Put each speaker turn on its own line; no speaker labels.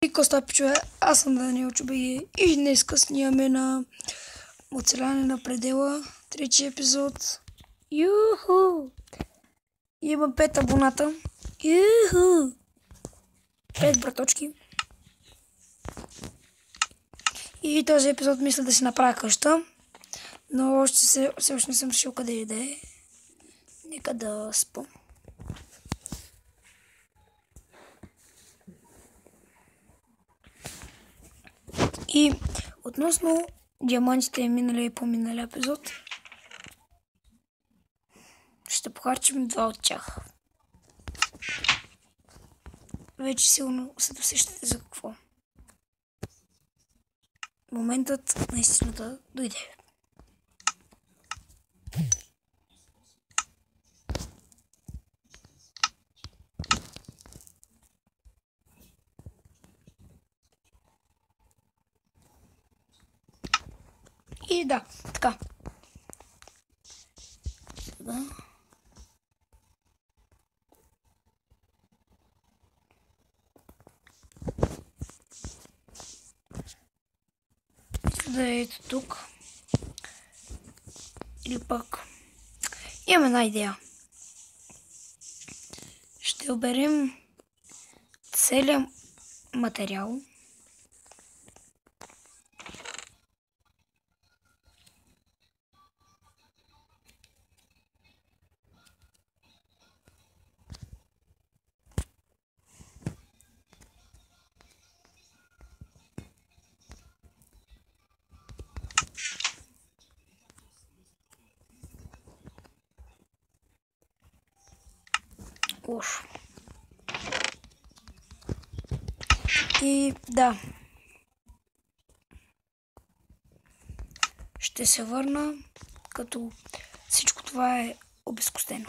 И коста пичове, аз съм Даниел Чубеги и днес снимаме на оцеляване на предела, трети епизод. Юху! Има 5 абоната. Юху! 5 браточки. И този епизод мисля да си направя къща, но все още не съм решил къде да е. Нека да спа. И относно диамантите миналия и по-миналия епизод, ще похарчим 2 от тях. Вече силно се досещате за какво. Моментът наистина да дойде. И да, така. Сега. Да е ето тук. Или пък имам една идея. Ще оберем целият материал. Лошо. И да. Ще се върна, като всичко това е обезкостено.